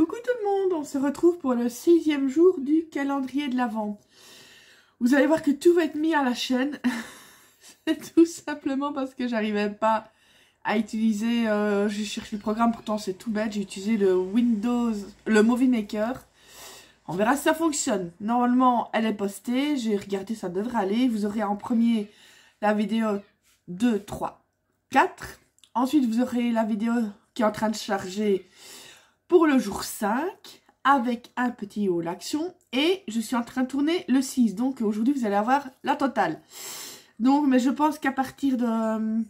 Coucou tout le monde, on se retrouve pour le 6e jour du calendrier de l'Avent. Vous allez voir que tout va être mis à la chaîne. C'est tout simplement parce que j'arrivais pas à utiliser, j'ai cherché le programme, pourtant c'est tout bête, j'ai utilisé le Movie Maker. On verra si ça fonctionne. Normalement, elle est postée, j'ai regardé, ça devrait aller. Vous aurez en premier la vidéo 2, 3, 4. Ensuite, vous aurez la vidéo qui est en train de charger pour le jour 5 avec un petit haul action. Et je suis en train de tourner le 6. Donc aujourd'hui, vous allez avoir la totale. Donc, mais je pense qu'à partir de...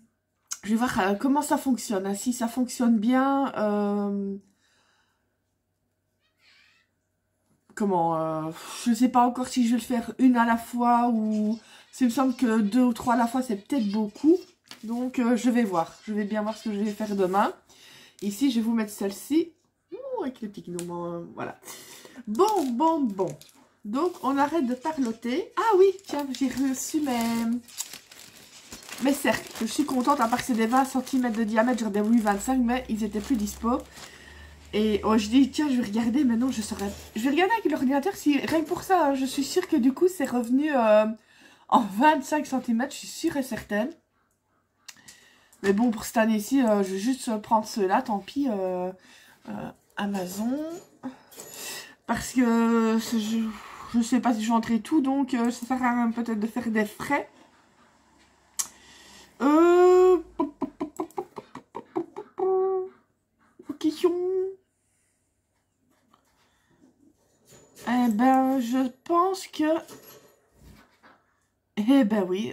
je vais voir comment ça fonctionne. Si ça fonctionne bien... je ne sais pas encore si je vais le faire une à la fois ou... Il me semble que 2 ou 3 à la fois, c'est peut-être beaucoup. Donc, je vais voir. Je vais bien voir ce que je vais faire demain. Ici, je vais vous mettre celle-ci. Avec les petits gnomes, voilà. Bon. Donc, on arrête de parloter. Ah oui, tiens, j'ai reçu mes cercles. Je suis contente, à part que c'est des 20 cm de diamètre. J'aurais bien voulu 25, mais ils étaient plus dispo. Et oh, je dis, tiens, je vais regarder, mais non, je saurais. Je vais regarder avec l'ordinateur, si rien que pour ça, hein, je suis sûre que du coup, c'est revenu en 25 cm, je suis sûre et certaine. Mais bon, pour cette année-ci, je vais juste prendre ceux-là, tant pis. Amazon. Parce que je sais pas si je vais entrer tout, donc ça sert à rien peut-être de faire des frais. Question. Eh ben, je pense que... Eh ben oui,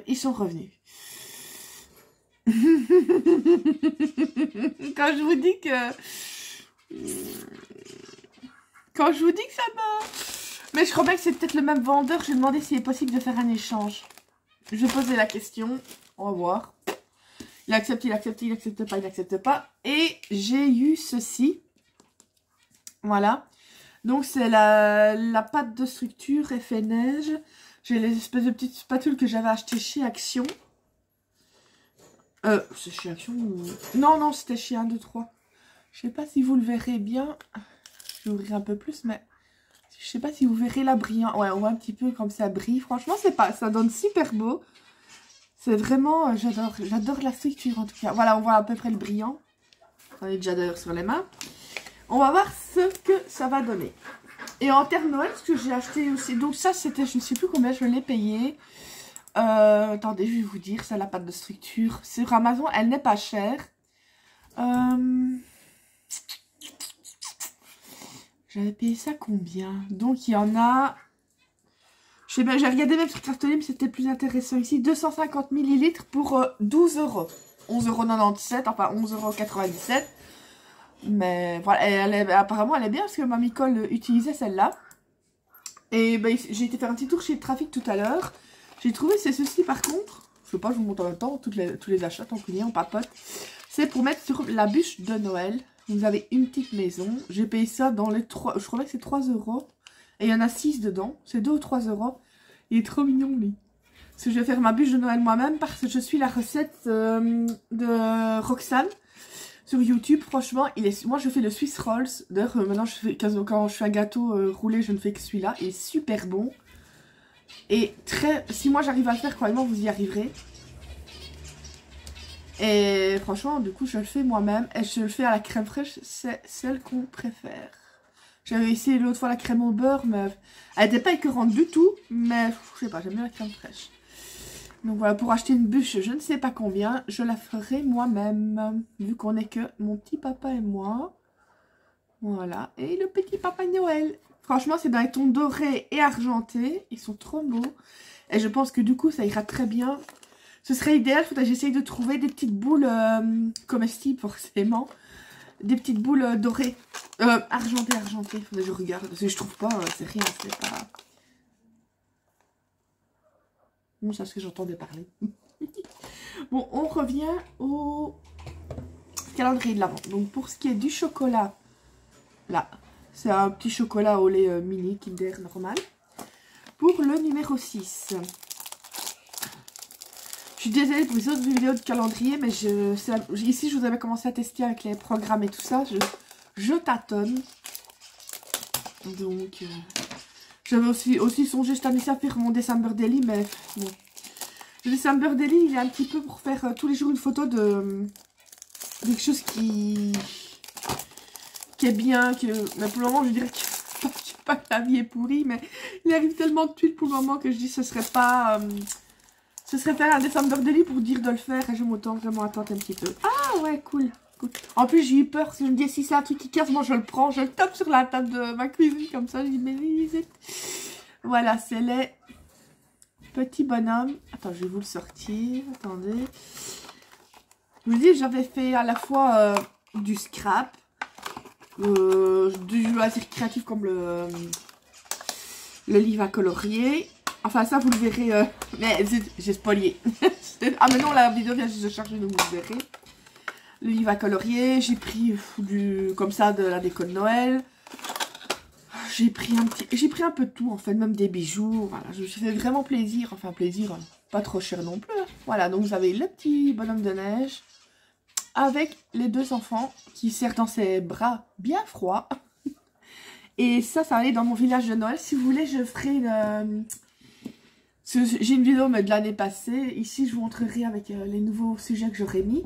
ils sont revenus. Quand je vous dis que... Quand je vous dis que ça me... Mais je crois bien que c'est peut-être le même vendeur. Je vais demander s'il est possible de faire un échange. Je vais poser la question. On va voir. Il accepte, il accepte, il accepte pas, il accepte pas. Et j'ai eu ceci. Voilà. Donc c'est la pâte de structure effet neige. J'ai les espèces de petites spatules que j'avais achetées chez Action. C'est chez Action ou... Non, c'était chez 1, 2, 3. Je sais pas si vous le verrez bien. Je vais ouvrir un peu plus, mais... Je sais pas si vous verrez la brillante. Ouais, on voit un petit peu comme ça brille. Franchement, ça donne super beau. C'est vraiment... J'adore la structure en tout cas. Voilà, on voit à peu près le brillant. On est déjà d'ailleurs sur les mains. On va voir ce que ça va donner. Et en termes Noël, ce que j'ai acheté aussi... Donc ça, c'était... Je ne sais plus combien je l'ai payé. Attendez, je vais vous dire. C'est la pâte de structure. Sur Amazon, elle n'est pas chère. J'avais payé ça combien? Donc, il y en a... Je sais pas, j'ai regardé même sur Cartonné, mais c'était plus intéressant ici. 250 ml pour 12 €. 11,97 €, enfin 11,97 €. Mais voilà, apparemment, elle est bien parce que ma Micole utilisait celle-là. Et ben, j'ai été faire un petit tour chez Trafic tout à l'heure. J'ai trouvé c'est ceci par contre. Je sais pas, je vous montre en même temps tous les achats, tant qu'on y est, on papote. C'est pour mettre sur la bûche de Noël. Vous avez une petite maison. J'ai payé ça dans les 3... Je crois que c'est 3 €. Et il y en a 6 dedans. C'est 2 ou 3 €. Il est trop mignon, lui. Parce que je vais faire ma bûche de Noël moi-même. Parce que je suis la recette de Roxane sur YouTube. Franchement, moi, je fais le Swiss Rolls. D'ailleurs, maintenant, quand je fais un gâteau roulé, je ne fais que celui-là. Il est super bon. Et si moi, j'arrive à le faire, croyez-moi, vous y arriverez. Et franchement, du coup, je le fais moi-même. Et je le fais à la crème fraîche. C'est celle qu'on préfère. J'avais essayé l'autre fois la crème au beurre, mais elle n'était pas écœurante du tout. Mais je sais pas, j'aime bien la crème fraîche. Donc voilà, pour acheter une bûche, je ne sais pas combien. Je la ferai moi-même. Vu qu'on n'est que mon petit papa et moi. Voilà. Et le petit papa Noël. Franchement, c'est dans les tons dorés et argentés. Ils sont trop beaux. Et je pense que du coup, ça ira très bien. Ce serait idéal, faudrait que j'essaye de trouver des petites boules comestibles forcément. Des petites boules dorées. Argentées. Faudrait que je regarde. Parce que je trouve pas, c'est rien, c'est pas... Bon, c'est ce que j'entendais parler. Bon, on revient au calendrier de l'Avent. Donc pour ce qui est du chocolat, là, c'est un petit chocolat au lait mini, Kinder normal. Pour le numéro 6... Je suis désolée pour les autres vidéos de calendrier, mais ici je vous avais commencé à tester avec les programmes et tout ça. Je tâtonne. Donc, j'avais aussi songé cette année-ci à faire mon December Daily, mais bon. Le December Daily, il est un petit peu pour faire tous les jours une photo de quelque chose qui est bien, mais pour le moment, je dirais que pas que la vie est pourrie, mais il arrive tellement de tuiles pour le moment que je dis ce serait pas... ce serait faire un December Daily pour dire de le faire et je m'autant vraiment attendre un petit peu. Ah ouais, cool. En plus, j'ai eu peur parce que je me dis si c'est un truc qui casse, moi je le prends, je le tape sur la table de ma cuisine comme ça. Je dis mais voilà, c'est les petits bonhommes. Attends, je vais vous le sortir. Attendez. Je vous dis, j'avais fait à la fois du scrap, du loisir créatif comme le livre à colorier. Enfin, ça, vous le verrez. Mais j'ai spoilé. Ah, mais non, la vidéo vient juste de charger, donc vous le verrez. Le livre à colorier. J'ai pris comme ça de la déco de Noël. J'ai pris un peu de tout, en fait, même des bijoux. Voilà, je me suis fait vraiment plaisir. Enfin, plaisir, pas trop cher non plus. Voilà, donc vous avez le petit bonhomme de neige avec les deux enfants qui serrent dans ses bras bien froids. Et ça va aller dans mon village de Noël. Si vous voulez, je ferai une... J'ai une vidéo mais de l'année passée. Ici, je vous montrerai avec les nouveaux sujets que j'aurais mis.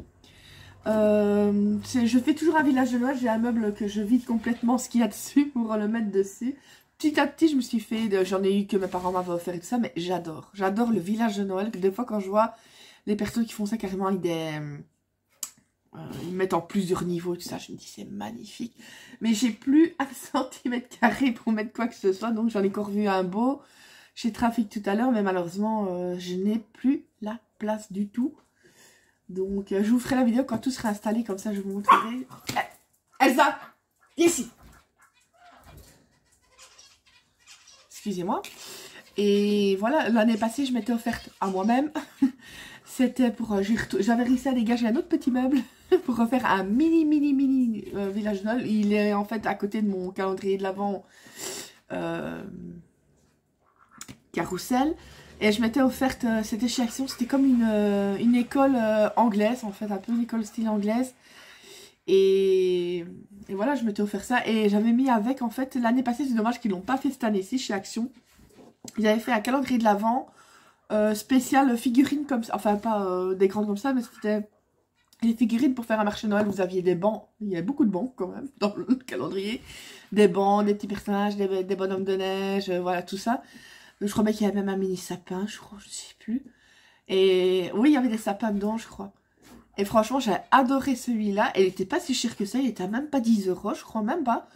Je fais toujours un village de Noël. J'ai un meuble que je vide complètement ce qu'il y a dessus pour le mettre dessus. Petit à petit, je me suis fait... J'en ai eu que mes parents m'avaient offert et tout ça. Mais j'adore. J'adore le village de Noël. Des fois, quand je vois les personnes qui font ça carrément avec des... ils mettent en plusieurs niveaux, tout ça. Je me dis, c'est magnifique. Mais j'ai plus 1 cm² pour mettre quoi que ce soit. Donc, j'en ai encore vu un beau chez Trafic tout à l'heure. Mais malheureusement, je n'ai plus la place du tout. Donc, je vous ferai la vidéo quand tout sera installé. Comme ça, je vous montrerai. Elsa, ici. Excusez-moi. Et voilà, l'année passée, je m'étais offerte à moi-même. C'était pour... J'avais réussi à dégager un autre petit meuble pour refaire un mini village de Noël. Il est en fait à côté de mon calendrier de l'Avent carrousel. Et je m'étais offerte, c'était chez Action, c'était comme une école anglaise, en fait, un peu une école style anglaise. Et voilà, je m'étais offert ça. Et j'avais mis avec, en fait, l'année passée, c'est dommage qu'ils l'ont pas fait cette année-ci chez Action. Ils avaient fait un calendrier de l'Avent spécial figurines comme ça. Enfin, pas des grandes comme ça, mais c'était les figurines pour faire un marché Noël. Vous aviez des bancs, il y avait beaucoup de bancs quand même dans le calendrier. Des bancs, des petits personnages, des bonhommes de neige, voilà, tout ça. Je crois bien qu'il y avait même un mini sapin, je crois, je sais plus. Et oui, il y avait des sapins dedans, je crois. Et franchement, j'ai adoré celui-là. Il n'était pas si cher que ça, il était à même pas 10 €, je crois même pas.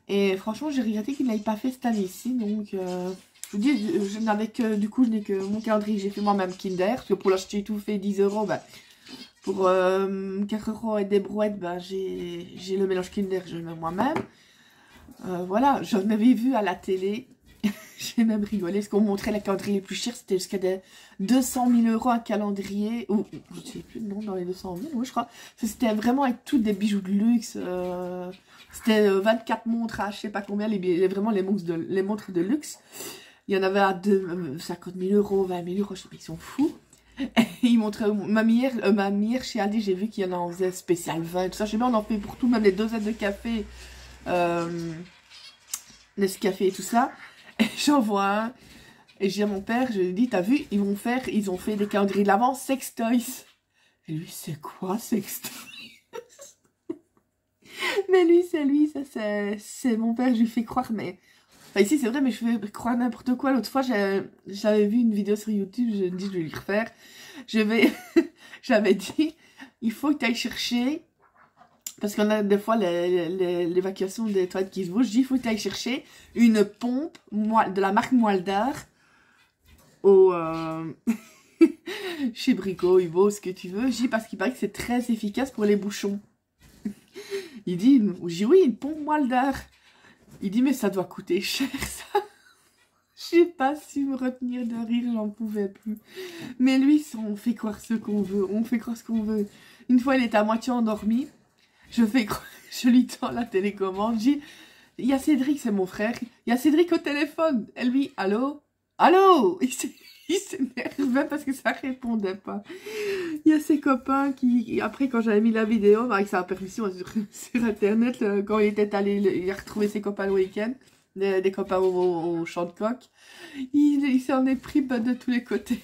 Et franchement, j'ai regretté qu'il ne l'ait pas fait cette année-ci. Donc, je vous dis, je n'avais que, du coup, je n'ai que mon calendrier, j'ai fait moi-même Kinder. Parce que pour l'acheter tout fait 10 €, bah, pour 4 € et des brouettes, bah, j'ai le mélange Kinder, je le mets moi-même. Voilà, j'en avais vu à la télé. J'ai même rigolé, parce qu'on montrait les calendriers les plus chers, c'était jusqu'à des 200 000 € un calendrier, ou je ne sais plus, non, dans les 200 000, oui, je crois. C'était vraiment avec tous des bijoux de luxe, c'était 24 montres à je sais pas combien, vraiment les montres de luxe. Il y en avait à 50 000 €, 20 000 €, je sais pas, ils sont fous. Et ils montraient, ma mère chez Aldi, j'ai vu qu'il y en faisait spécial vin, tout ça, je sais pas, on en fait pour tout, même les dosettes de café, Nescafé et tout ça. Et j'en vois un. Et j'ai à mon père, je lui dis, t'as vu, ils ont fait des calendriers de l'Avent Sextoys. Et lui, c'est quoi Sextoys? Mais lui, ça c'est mon père, je lui fais croire, mais... Enfin, ici, c'est vrai, mais je fais croire n'importe quoi. L'autre fois, j'avais vu une vidéo sur YouTube, je me dis, je vais lui refaire. J'avais dit, il faut que tu ailles chercher... Parce qu'on a des fois l'évacuation des toilettes qui se bougent. Je dis, il faut que tu ailles chercher une pompe de la marque Moildar chez Brico, Ivo, ce que tu veux. Je dis, parce qu'il paraît que c'est très efficace pour les bouchons. Il dit, je dis, oui, une pompe Moildar. Il dit, mais ça doit coûter cher, ça. Je n'ai pas su me retenir de rire, j'en pouvais plus. Mais lui, on fait croire ce qu'on veut. On fait croire ce qu'on veut. Une fois, il était à moitié endormi. Je lui tends la télécommande, je dis, il y a Cédric, c'est mon frère, il y a Cédric au téléphone. Elle lui, allô? Allô? Il s'énervait parce que ça répondait pas. Il y a ses copains qui, après quand j'avais mis la vidéo, avec sa permission sur internet, quand il était allé, il a retrouvé ses copains le week-end. des copains au champ de coq. Il s'en est pris de tous les côtés.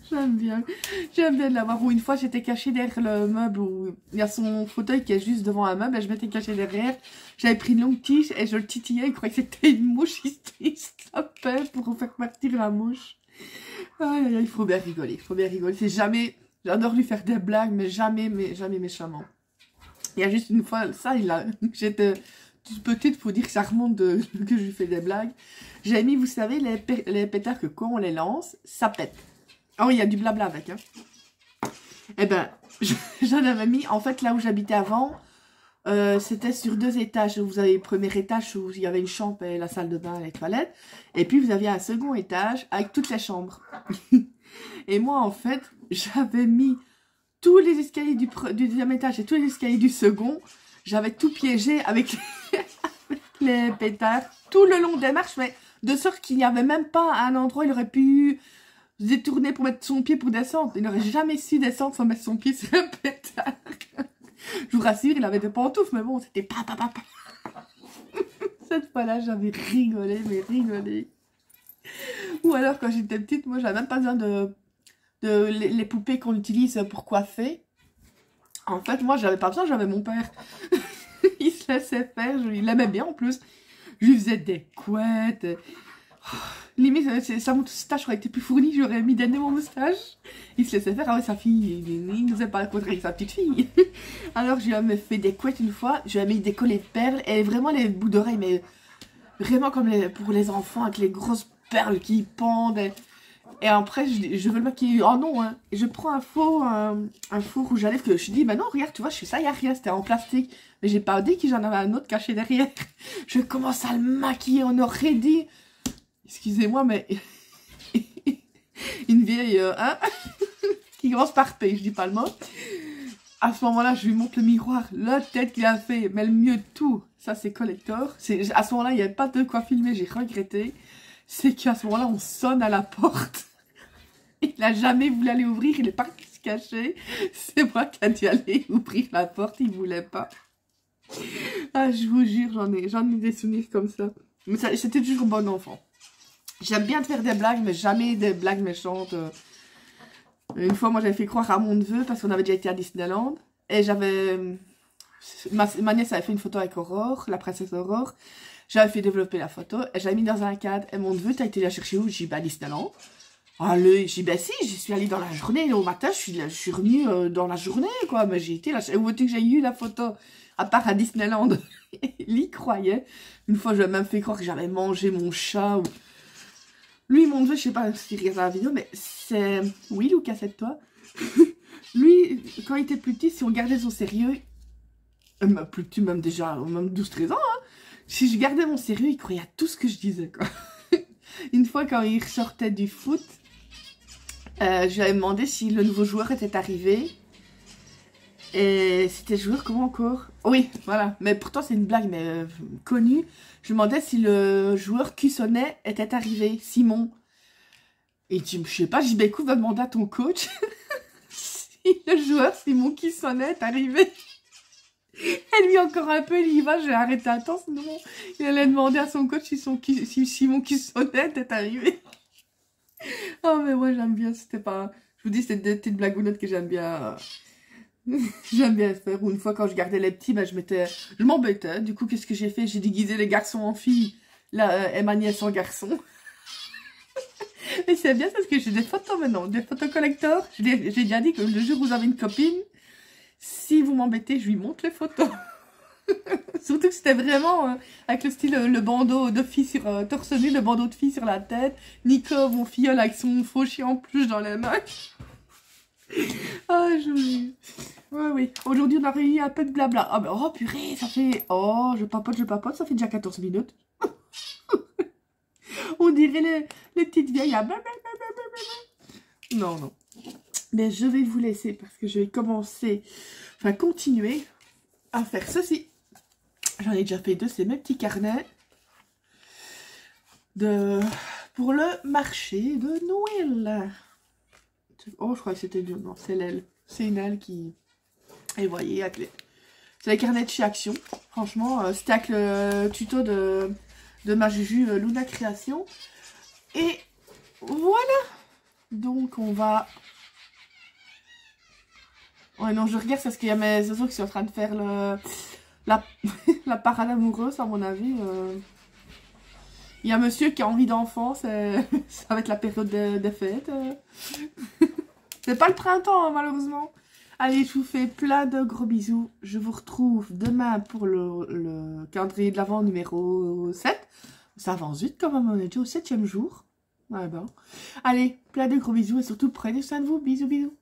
J'aime bien de l'avoir. Ou une fois, j'étais cachée derrière le meuble où il y a son fauteuil qui est juste devant un meuble et je m'étais cachée derrière. J'avais pris une longue tige et je le titillais. Il croyait que c'était une mouche. Il se tapait pour faire partir la mouche. Il faut bien rigoler. Il faut bien rigoler. C'est jamais... J'adore lui faire des blagues, mais jamais méchamment. Il y a juste une fois, ça, j'étais toute petite, faut dire que ça remonte que je lui fais des blagues. J'ai mis, vous savez, les pétards que quand on les lance, ça pète. Ah oui, il y a du blabla avec, hein. Eh ben, j'en avais mis, en fait, là où j'habitais avant, c'était sur 2 étages. Vous avez le premier étage où il y avait une chambre et la salle de bain et les toilettes. Et puis, vous aviez un second étage avec toutes les chambres. Et moi, en fait, j'avais mis tous les escaliers du deuxième étage et tous les escaliers du second. J'avais tout piégé avec les pétards tout le long des marches, mais de sorte qu'il n'y avait même pas un endroit où il aurait pu se détourner pour mettre son pied pour descendre. Il n'aurait jamais su descendre sans mettre son pied sur un pétard. Je vous rassure, il avait des pantoufles, mais bon, c'était pas. Cette fois-là, j'avais rigolé, mais rigolé. Ou alors, quand j'étais petite, moi, j'avais même pas besoin de les poupées qu'on utilise pour coiffer. En fait, moi, j'avais pas besoin, j'avais mon père. Il se laissait faire, il l'aimait bien en plus. Je lui faisais des couettes. Oh, limite, sa moustache aurait été plus fournie, j'aurais mis des nœuds mon moustache. Il se laissait faire, ah ouais, sa fille, il n'osait pas la contraire avec sa petite fille. Alors, je lui avais fait des couettes une fois, je lui avais mis des collets de perles et vraiment les bouts d'oreilles, mais vraiment comme pour les enfants, avec les grosses perles qui pendent. Et après, je veux le maquiller. Oh non, hein. Et je prends un faux rouge à lèvres que je dis, bah non, regarde, tu vois, je fais ça, il n'y a rien, c'était en plastique. Mais j'ai pas dit que j'en avais un autre caché derrière. Je commence à le maquiller, on aurait dit. Excusez-moi, mais. Une vieille, hein, qui commence par P, je dis pas le mot. À ce moment-là, je lui montre le miroir, la tête qu'il a fait, mais le mieux de tout, ça c'est collector. À ce moment-là, il n'y avait pas de quoi filmer, j'ai regretté. C'est qu'à ce moment-là, on sonne à la porte. Il n'a jamais voulu aller ouvrir, il est parti se cacher. C'est moi qui ai dû aller ouvrir la porte, il ne voulait pas. Ah, je vous jure, j'en ai des souvenirs comme ça. Mais c'était toujours bon enfant. J'aime bien te faire des blagues, mais jamais des blagues méchantes. Une fois, moi, j'avais fait croire à mon neveu, parce qu'on avait déjà été à Disneyland. Et j'avais... Ma nièce avait fait une photo avec Aurore, la princesse Aurore. J'avais fait développer la photo et j'avais mis dans un cadre. Et mon neveu, t'as été la chercher où? J'ai dit, bah, Disneyland. Allez, j'ai dit, bah si, j'y suis allée dans la journée. Au matin, je suis revenue dans la journée, quoi. Mais j'ai été là. Où veux-tu que j'ai eu la photo? À part à Disneyland. Il y croyait. Une fois, je lui ai même fait croire que j'avais mangé mon chat. Lui, mon neveu, je sais pas s'il regarde la vidéo, mais c'est... Oui, Lucas, c'est toi. Lui, quand il était plus petit, si on gardait son sérieux... plus petit, même déjà, même 12-13 ans, hein. Si je gardais mon sérieux, il croyait à tout ce que je disais, quoi. Une fois, quand il sortait du foot, je lui avais demandé si le nouveau joueur était arrivé. Et c'était le joueur comment encore? Oui, voilà. Mais pourtant, c'est une blague, mais connue. Je lui demandais si le joueur qui sonnait était arrivé, Simon. Et il dit, je sais pas, j'ai dit, bah écoute, va demander à ton coach si le joueur Simon qui sonnait est arrivé. Et lui, encore un peu, il y va, j'ai arrêté à temps, sinon il allait demander à son coach si Simon qui sonnait était arrivé. Oh, mais moi, j'aime bien, c'était pas... Je vous dis, c'était des petites blagounettes que j'aime bien... J'aime bien faire. Ou une fois, quand je gardais les petits, ben, je m'embêtais. Du coup, qu'est-ce que j'ai fait? J'ai déguisé les garçons en filles, et ma nièce en garçon. Mais c'est bien parce que j'ai des photos maintenant, des photos collector. J'ai déjà dit que le jour où vous avez une copine, si vous m'embêtez, je lui montre les photos. Surtout que c'était vraiment avec le style, le bandeau de fille sur torse nu, le bandeau de fille sur la tête. Nico, mon filleul, avec son faux chien en peluche dans les mains. Ah, je vous jure. Ouais, oui. Aujourd'hui, on a réuni un peu de blabla. Ah, ben, oh, purée, ça fait... Oh, je papote, ça fait déjà 14 minutes. On dirait les petites vieilles. Ah, non, non. Mais je vais vous laisser parce que je vais continuer à faire ceci. J'en ai déjà fait 2, c'est mes petits carnets pour le marché de Noël. Oh, je crois que c'était... Non, c'est l'aile. C'est une aile qui... Et vous voyez, avec C'est les carnets de chez Action. Franchement, c'était avec le tuto de ma Juju Luna Création. Et voilà. Donc, on va... Ouais, non, je regarde parce qu'il y a mes oiseaux qui sont en train de faire la parade amoureuse, à mon avis. Il y a monsieur qui a envie d'enfant, ça va être la période des fêtes. C'est pas le printemps, hein, malheureusement. Allez, je vous fais plein de gros bisous. Je vous retrouve demain pour le calendrier de l'Avent numéro 7. Ça avance vite quand même, on est déjà au 7e jour. Ouais, ben. Allez, plein de gros bisous et surtout prenez soin de vous. Bisous, bisous.